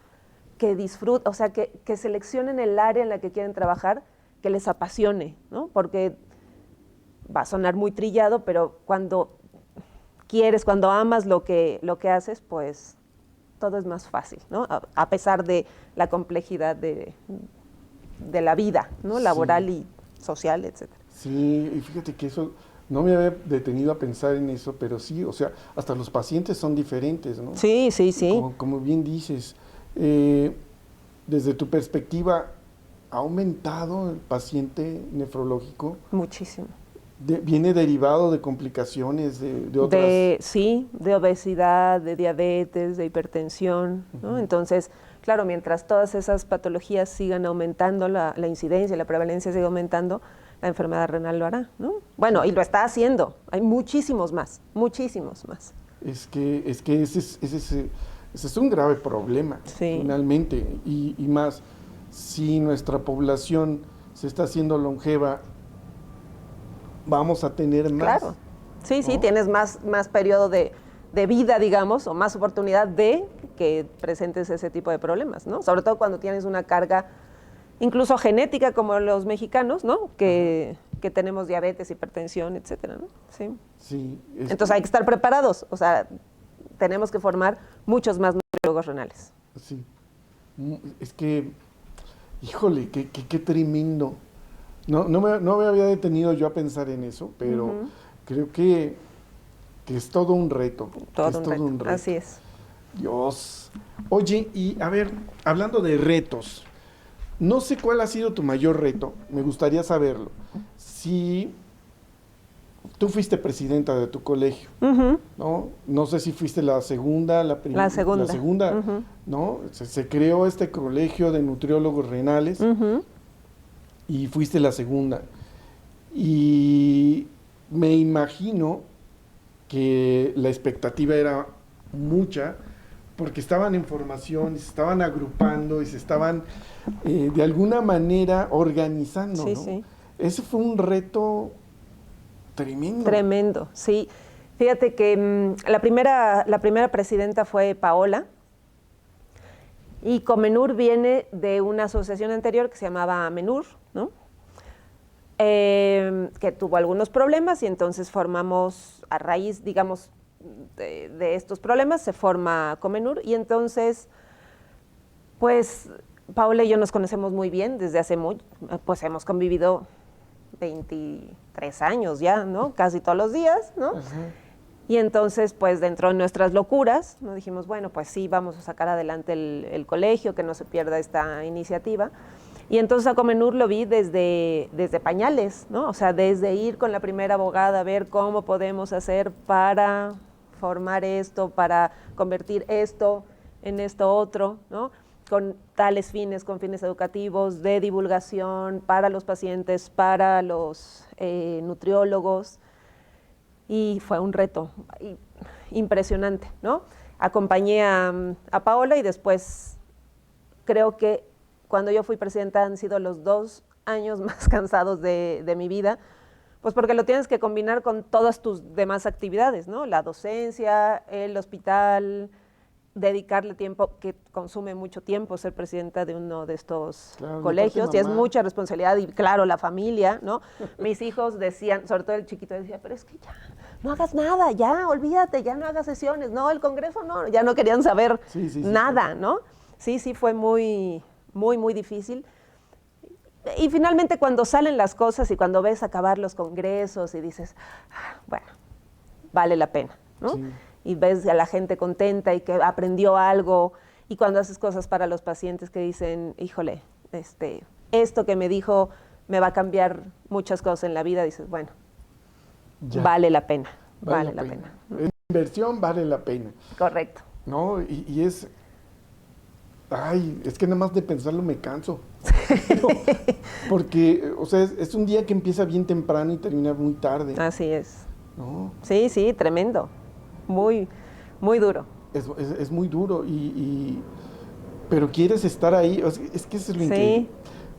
que disfruten, o sea, que seleccionen el área en la que quieren trabajar, que les apasione, ¿no? Porque va a sonar muy trillado, pero cuando amas lo que haces, pues todo es más fácil, ¿no? A pesar de la complejidad de la vida, ¿no? Laboral y social, etcétera. Sí, y fíjate que eso, no me había detenido a pensar en eso, pero sí, o sea, hasta los pacientes son diferentes, ¿no? Sí. Como bien dices, desde tu perspectiva, ¿ha aumentado el paciente nefrológico? Muchísimo. ¿Viene derivado de complicaciones de otras? Sí, de obesidad, de diabetes, de hipertensión, ¿no? Entonces, claro, mientras todas esas patologías sigan aumentando, la incidencia, la prevalencia sigue aumentando, la enfermedad renal lo hará, ¿no? Bueno, y lo está haciendo, hay muchísimos más. Es que ese es un grave problema, finalmente, y más, si nuestra población se está haciendo longeva, vamos a tener más. Claro, sí, ¿no? tienes más periodo de vida, digamos, o más oportunidad de que presentes ese tipo de problemas, ¿no? Sobre todo cuando tienes una carga incluso genética como los mexicanos, ¿no? Que tenemos diabetes, hipertensión, etcétera, ¿no? Sí. Entonces hay que estar preparados, o sea, tenemos que formar muchos más nutriólogos renales. Sí. Es que, híjole, qué tremendo. No me había detenido yo a pensar en eso, pero creo que es todo un reto. Todo un reto. Así es. Dios. Oye, y a ver, hablando de retos, no sé cuál ha sido tu mayor reto, me gustaría saberlo. Si tú fuiste presidenta de tu colegio, Ujú. ¿no? No sé si fuiste la segunda, La segunda. la segunda, Ujú. ¿no? Se creó este colegio de nutriólogos renales Ujú. y fuiste la segunda. Y me imagino que la expectativa era mucha porque estaban en formación, y se estaban agrupando y se estaban de alguna manera organizando, Sí, ¿no? sí. Ese fue un reto tremendo. Tremendo, sí. Fíjate que la primera presidenta fue Paola y Comenur viene de una asociación anterior que se llamaba Menur, ¿no? Que tuvo algunos problemas y entonces formamos, a raíz, digamos, de estos problemas, se forma Comenur y entonces, pues, Paola y yo nos conocemos muy bien desde hace pues hemos convivido 23 años ya, ¿no? Casi todos los días, ¿no? Ajá. Y entonces, pues dentro de nuestras locuras, nos dijimos, bueno, pues sí, vamos a sacar adelante el colegio, que no se pierda esta iniciativa. Y entonces a Comenur lo vi desde pañales, ¿no? O sea, desde ir con la primera abogada a ver cómo podemos hacer para formar esto, para convertir esto en esto otro, ¿no? Con tales fines, con fines educativos, de divulgación para los pacientes, para los nutriólogos. Y fue un reto impresionante, ¿no? Acompañé a Paola y después creo que cuando yo fui presidenta han sido los 2 años más cansados de mi vida, pues porque lo tienes que combinar con todas tus demás actividades, ¿no? La docencia, el hospital, dedicarle tiempo, que consume mucho tiempo ser presidenta de uno de estos Claro, colegios, y es mamá. mucha responsabilidad, y claro, la familia, ¿no? Mis hijos decían, sobre todo el chiquito decía, pero es que ya, no hagas nada, ya, olvídate, ya no hagas sesiones, no, el congreso no, ya no querían saber nada, ¿no? Sí, sí, fue muy, muy, muy difícil. Y finalmente cuando salen las cosas y cuando ves acabar los congresos y dices, bueno, vale la pena, ¿no? Sí. Y ves a la gente contenta y que aprendió algo, y cuando haces cosas para los pacientes que dicen, híjole, esto que me dijo me va a cambiar muchas cosas en la vida, dices, bueno, Ya. vale la pena, vale la pena. En inversión vale la pena, Correcto. ¿no? Y es, ay, es que nada más de pensarlo me canso. Porque, o sea, es un día que empieza bien temprano y termina muy tarde, Así es. ¿no? Sí, sí, tremendo. Muy, muy duro. Es muy duro, pero quieres estar ahí, es que eso es lo increíble. Sí,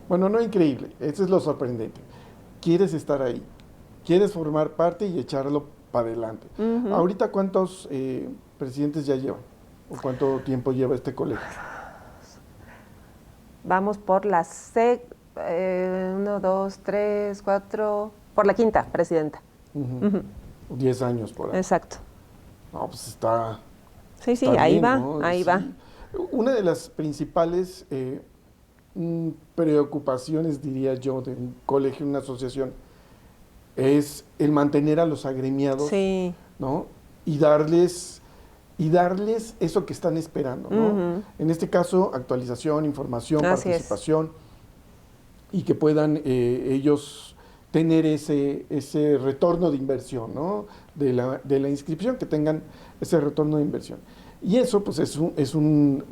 Bueno, no increíble, eso es lo sorprendente. Quieres estar ahí, quieres formar parte y echarlo para adelante. Ujú. Ahorita, ¿cuántos presidentes ya llevan? ¿O cuánto tiempo lleva este colegio? Vamos por la 1, 2, 3, 4, por la quinta presidenta. Ujú. Ujú. 10 años por ahí. Exacto. No, pues está Sí, sí, está ahí bien, va, ¿no? ahí Sí. va. Una de las principales preocupaciones, diría yo, de un colegio, una asociación, es el mantener a los agremiados, Sí. ¿no? Y darles eso que están esperando, ¿no? Ujú. En este caso, actualización, información, Así es. participación, y que puedan ellos tener ese retorno de inversión, ¿no? De la inscripción, que tengan ese retorno de inversión. Y eso, pues, es un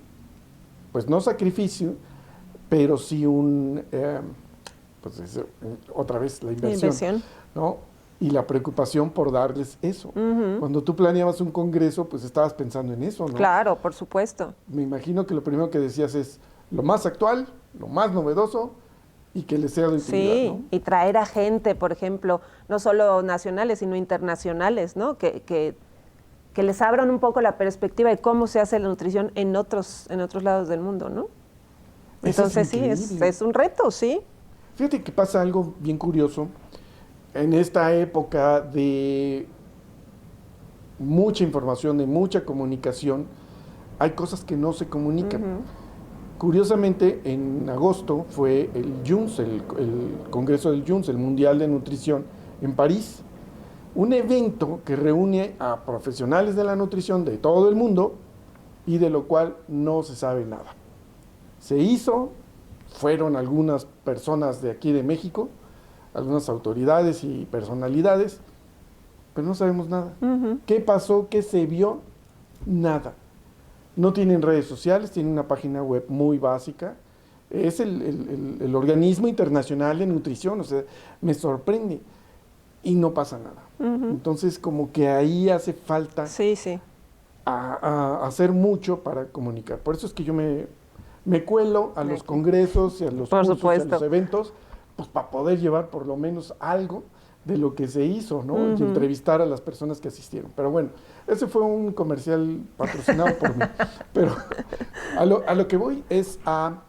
pues, no sacrificio, pero sí pues, otra vez la inversión, ¿no? Y la preocupación por darles eso. Ujú. Cuando tú planeabas un congreso, pues estabas pensando en eso, ¿no? Claro, por supuesto. Me imagino que lo primero que decías es lo más actual, lo más novedoso y que les sea de utilidad, Sí, ¿no? y traer a gente, por ejemplo, no solo nacionales, sino internacionales, ¿no? Que les abran un poco la perspectiva de cómo se hace la nutrición en otros lados del mundo, ¿no? Eso Entonces sí, increíble. es un reto, sí. Fíjate que pasa algo bien curioso. En esta época de mucha información, de mucha comunicación, hay cosas que no se comunican. Ujú. Curiosamente, en agosto fue el JUNS, el Congreso del JUNS, el Mundial de Nutrición, en París. Un evento que reúne a profesionales de la nutrición de todo el mundo y de lo cual no se sabe nada. Se hizo, fueron algunas personas de aquí de México, algunas autoridades y personalidades, pero no sabemos nada. ¿Qué pasó? ¿Qué se vio? Nada. No tienen redes sociales, tienen una página web muy básica. Es el organismo internacional de nutrición, o sea, me sorprende. Y no pasa nada. Entonces, como que ahí hace falta Sí, sí. a hacer mucho para comunicar. Por eso es que yo me cuelo a los congresos y a los Por cursos y a los supuesto. eventos, pues para poder llevar por lo menos algo de lo que se hizo, ¿no? Y entrevistar a las personas que asistieron. Pero bueno, ese fue un comercial patrocinado por mí. Pero a lo que voy es a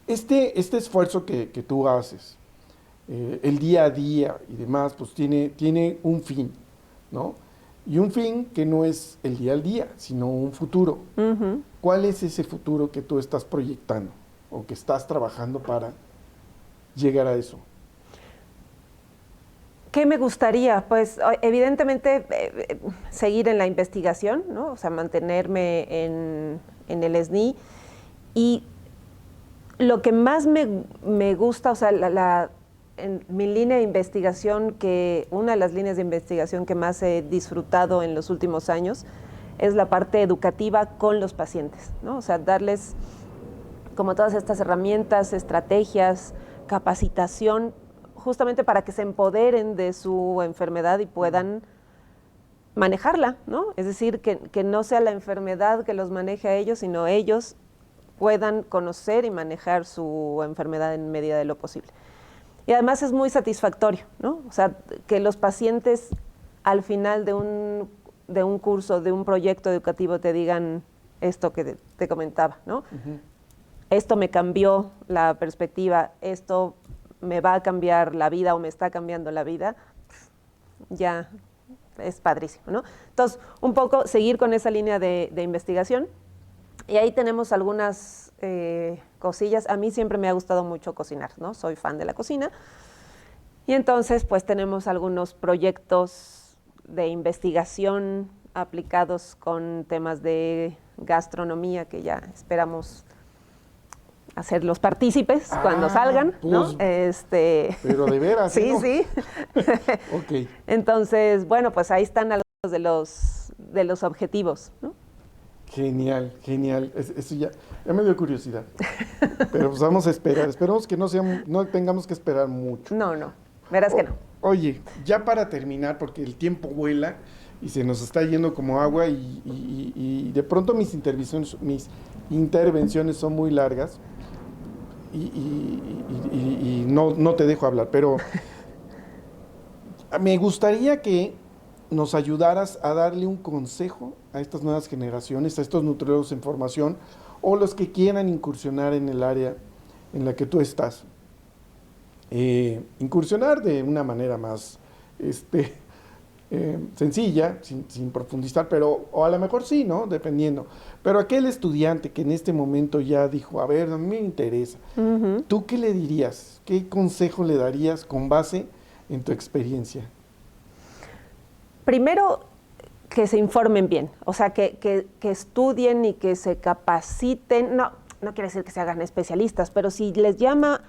este esfuerzo que tú haces, el día a día y demás, pues tiene un fin, ¿no? Y un fin que no es el día al día, sino un futuro. ¿Cuál es ese futuro que tú estás proyectando o que estás trabajando para llegar a eso? ¿Qué me gustaría? Pues evidentemente seguir en la investigación, ¿no? O sea, mantenerme en el SNI. Y lo que más me gusta, o sea, en mi línea de investigación, una de las líneas de investigación que más he disfrutado en los últimos años es la parte educativa con los pacientes, ¿no? O sea, darles como todas estas herramientas, estrategias, capacitación, justamente para que se empoderen de su enfermedad y puedan manejarla, ¿no? Es decir, que no sea la enfermedad que los maneje a ellos, sino ellos puedan conocer y manejar su enfermedad en medida de lo posible. Y además es muy satisfactorio, ¿no? O sea, que los pacientes al final de un curso, de un proyecto educativo, te digan esto que te comentaba, ¿no? Esto me cambió la perspectiva, esto me va a cambiar la vida o me está cambiando la vida, ya es padrísimo, ¿no? Entonces, un poco seguir con esa línea de investigación. Y ahí tenemos algunas cosillas. A mí siempre me ha gustado mucho cocinar, ¿no? Soy fan de la cocina. Y entonces, pues tenemos algunos proyectos de investigación aplicados con temas de gastronomía que ya esperamos hacerlos partícipes cuando salgan, ¿no? Pues, pero de veras, sí, ¿no? sí. Ok. Entonces, bueno, pues ahí están algunos de los objetivos, ¿no? Genial, genial. Eso ya me dio curiosidad. Pero pues vamos a esperar. Esperemos que no tengamos que esperar mucho. No, no. Verás que no. Oye, ya para terminar, porque el tiempo vuela y se nos está yendo como agua y de pronto mis intervenciones son muy largas y no te dejo hablar, pero me gustaría que nos ayudaras a darle un consejo a estas nuevas generaciones, a estos nutriólogos en formación o los que quieran incursionar en el área en la que tú estás. Incursionar de una manera más sencilla, sin profundizar, pero o a lo mejor sí, ¿no? Dependiendo. Pero aquel estudiante que en este momento ya dijo, a ver, a mí me interesa, ¿tú qué le dirías? ¿Qué consejo le darías con base en tu experiencia? Primero, que se informen bien, o sea, que estudien y que se capaciten. No quiere decir que se hagan especialistas, pero si les llama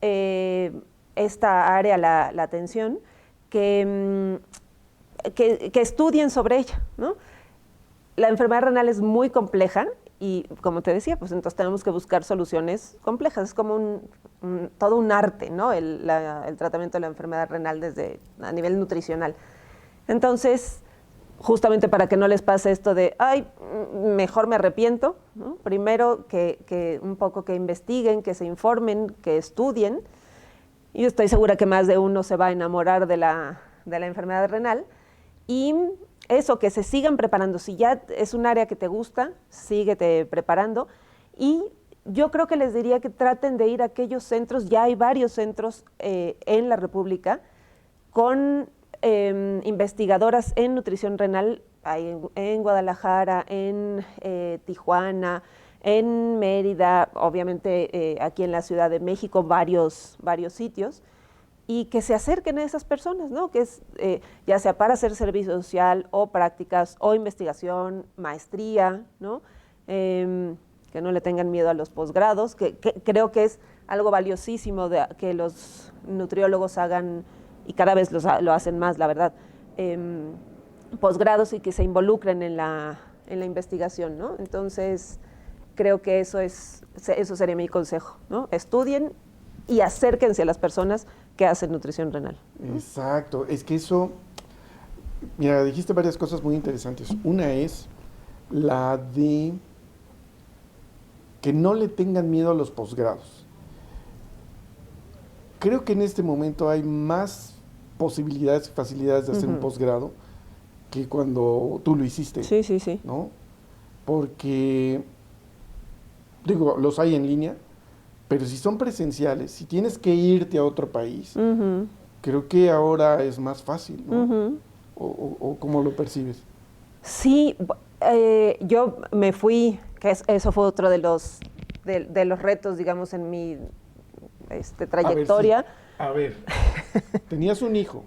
esta área la atención, que estudien sobre ella, ¿no? La enfermedad renal es muy compleja y, como te decía, pues entonces tenemos que buscar soluciones complejas. Es como todo un arte, ¿no? El tratamiento de la enfermedad renal a nivel nutricional. Entonces, justamente para que no les pase esto de, ay, mejor me arrepiento, ¿no? Primero que un poco que investiguen, que se informen, que estudien. Yo estoy segura que más de uno se va a enamorar de la enfermedad renal. Y eso, que se sigan preparando. Si ya es un área que te gusta, síguete preparando. Y yo creo que les diría que traten de ir a aquellos centros, ya hay varios centros en la República, con investigadoras en nutrición renal, hay en Guadalajara, en Tijuana, en Mérida, obviamente aquí en la Ciudad de México, varios sitios. y que se acerquen a esas personas, ¿no? Que es ya sea para hacer servicio social o prácticas o investigación, maestría, ¿no? Que no le tengan miedo a los posgrados, que creo que es algo valiosísimo que los nutriólogos hagan, y cada vez lo hacen más, la verdad, posgrados y que se involucren en la investigación, ¿no? Entonces, creo que eso sería mi consejo, ¿no? Estudien y acérquense a las personas que hacen nutrición renal. Exacto, es que eso, mira, dijiste varias cosas muy interesantes. Una es la de que no le tengan miedo a los posgrados. Creo que en este momento hay más posibilidades y facilidades de hacer un posgrado que cuando tú lo hiciste. Sí, sí, sí. ¿No? Porque, digo, los hay en línea, pero si son presenciales, si tienes que irte a otro país, creo que ahora es más fácil, ¿no? O ¿cómo lo percibes? Sí, yo me fui, eso fue otro de los retos, digamos, en mi trayectoria. A ver, tenías un hijo.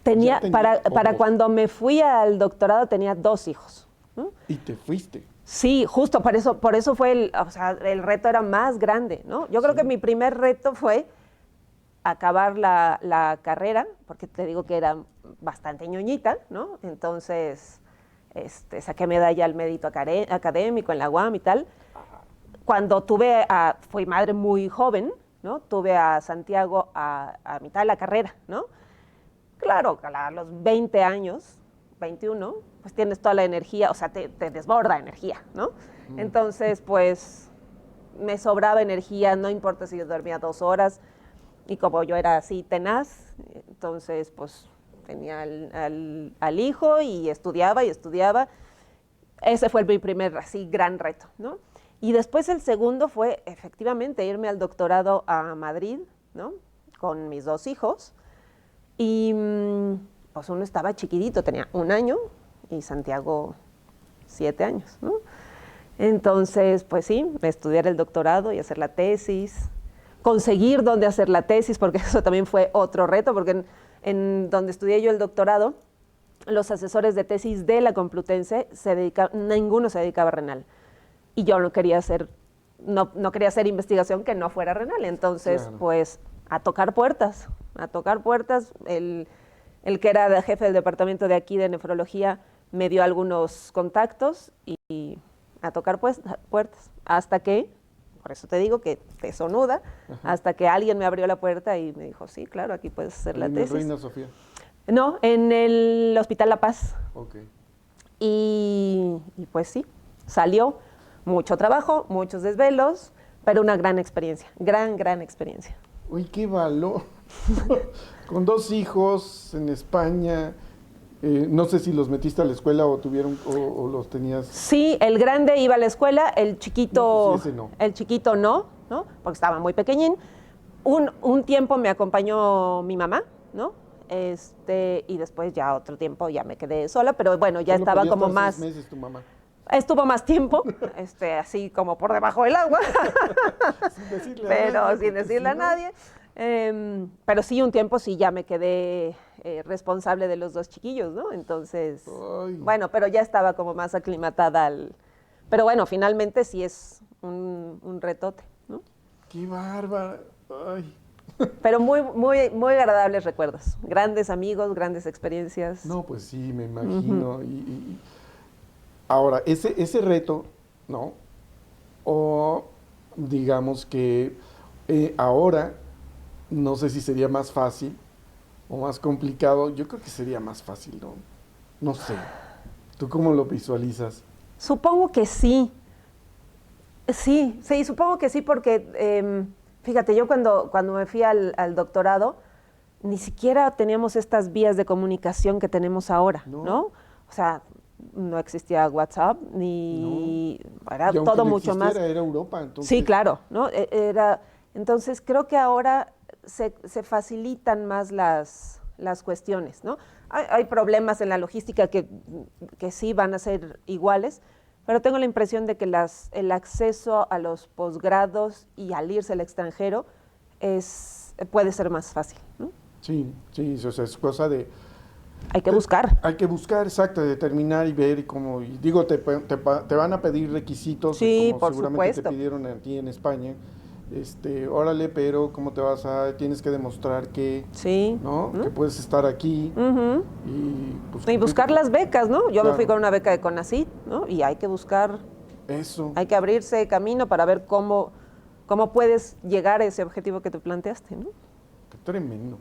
Para cuando me fui al doctorado tenía 2 hijos. ¿No? Y te fuiste. Sí, justo, por eso fue el reto era más grande, ¿no? Yo creo que mi primer reto fue acabar la carrera, porque te digo que era bastante ñoñita, ¿no? Entonces, saqué medalla al mérito académico en la UAM y tal. Cuando fui madre muy joven, ¿no? Tuve a Santiago a mitad de la carrera, ¿no? Claro, a los 20 años, 21, pues tienes toda la energía, o sea, te desborda energía, ¿no? Entonces, pues, me sobraba energía, no importa si yo dormía 2 horas, y como yo era así tenaz, entonces, pues, tenía al hijo y estudiaba. Ese fue mi primer, así, gran reto, ¿no? Y después el segundo fue, efectivamente, irme al doctorado a Madrid, ¿no? Con mis 2 hijos, y pues uno estaba chiquitito, tenía 1 año, y Santiago 7 años, ¿no? Entonces, pues sí, estudiar el doctorado y hacer la tesis, conseguir dónde hacer la tesis, porque eso también fue otro reto, porque en donde estudié yo el doctorado, los asesores de tesis de la Complutense, ninguno se dedicaba a renal. Y yo no quería hacer investigación que no fuera renal. Entonces, claro, pues, a tocar puertas. El que era jefe del departamento de aquí de nefrología me dio algunos contactos y a tocar puertas. Hasta que, por eso te digo que te sonuda, hasta que alguien me abrió la puerta y me dijo, sí, claro, aquí puedes hacer la tesis. ¿En Reina Sofía? No, en el Hospital La Paz. Ok. Y pues sí, salió. Mucho trabajo, muchos desvelos, pero una gran experiencia, gran experiencia. Uy, qué valor. Con 2 hijos en España, no sé si los metiste a la escuela o los tenías. Sí, el grande iba a la escuela, el chiquito, no, pues ese no. El chiquito no, porque estaba muy pequeñín. Un tiempo me acompañó mi mamá, ¿no? Y después ya otro tiempo ya me quedé sola, pero bueno, ya estaba como más. 6 meses tu mamá. Estuvo más tiempo, así como por debajo del agua, sin decirle a nadie. Pero sí, un tiempo sí ya me quedé responsable de los 2 chiquillos, ¿no? Entonces, bueno, pero ya estaba como más aclimatada Pero bueno, finalmente sí es un retote, ¿no? ¡Qué bárbara! Ay. Pero muy agradables recuerdos, grandes amigos, grandes experiencias. No, pues sí, me imagino. Ahora, ese reto, ¿no? O digamos que ahora, no sé si sería más fácil o más complicado. Yo creo que sería más fácil, ¿no? No sé. ¿Tú cómo lo visualizas? Supongo que sí. Sí, supongo que sí, porque fíjate, yo cuando me fui al doctorado, ni siquiera teníamos estas vías de comunicación que tenemos ahora, ¿no? O sea, no existía WhatsApp, era todo mucho más. Era Europa, entonces. Sí, claro, ¿no? Entonces creo que ahora se facilitan más las cuestiones, ¿no? Hay problemas en la logística que sí van a ser iguales, pero tengo la impresión de que el acceso a los posgrados y al irse al extranjero es puede ser más fácil, ¿no? Sí, sí, o sea, es cosa de... Hay que buscar. Hay que buscar, exacto, determinar y ver y como, y digo, te van a pedir requisitos, Sí, como por seguramente supuesto. te pidieron a ti en España, órale, pero ¿cómo te vas a, tienes que demostrar que, Sí. ¿no? ¿no? Que puedes estar aquí Ujú. y pues Y buscar las becas, ¿no? Yo me fui Claro. con una beca de CONACYT, ¿no? Y hay que buscar, eso, hay que abrirse camino para ver cómo puedes llegar a ese objetivo que te planteaste, ¿no? qué tremendo,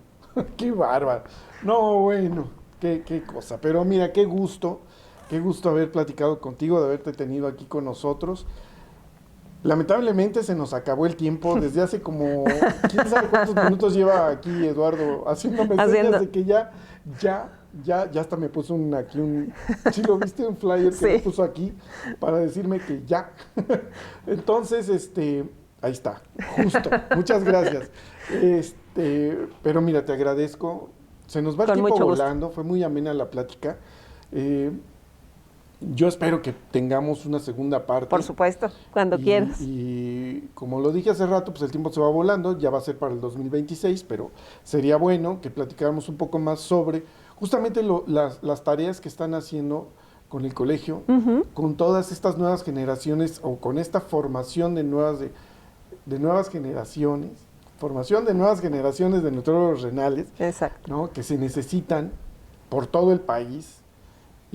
qué bárbaro. No, bueno, qué cosa, pero mira, qué gusto haber platicado contigo, de haberte tenido aquí con nosotros. Lamentablemente se nos acabó el tiempo desde hace como, quién sabe cuántos minutos lleva aquí Eduardo haciéndome señas de que ya hasta me puso aquí ¿sí lo viste? Un flyer que Sí. me puso aquí para decirme que ya. Entonces, ahí está, justo, muchas gracias. Pero mira, te agradezco, se nos va el Con tiempo mucho gusto. volando, fue muy amena la plática. Yo espero que tengamos una segunda parte. Por supuesto, cuando quieras. Y como lo dije hace rato, pues el tiempo se va volando, ya va a ser para el 2026, pero sería bueno que platicáramos un poco más sobre justamente las tareas que están haciendo con el colegio, con todas estas nuevas generaciones o con esta formación de nuevas generaciones, formación de nuevas generaciones de nutriólogos renales, Exacto. ¿no? Que se necesitan por todo el país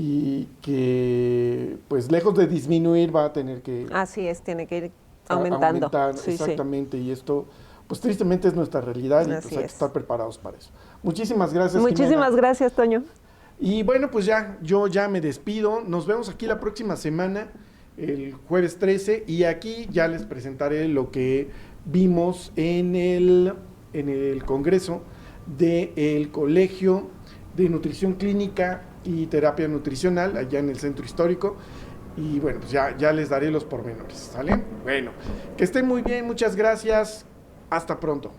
y que pues lejos de disminuir va a tener que Así es, tiene que ir aumentando. aumentar, Sí, exactamente, y esto pues tristemente es nuestra realidad y Así pues hay que es. estar preparados para eso. Muchísimas gracias, Muchísimas Jimena. gracias, Toño. Y bueno, pues yo ya me despido, nos vemos aquí la próxima semana, el jueves 13, y aquí ya les presentaré lo que vimos en el congreso del Colegio de Nutrición Clínica y Terapia Nutricional, allá en el Centro Histórico. Y bueno, pues ya les daré los pormenores, ¿sale? Bueno, que estén muy bien, muchas gracias, hasta pronto.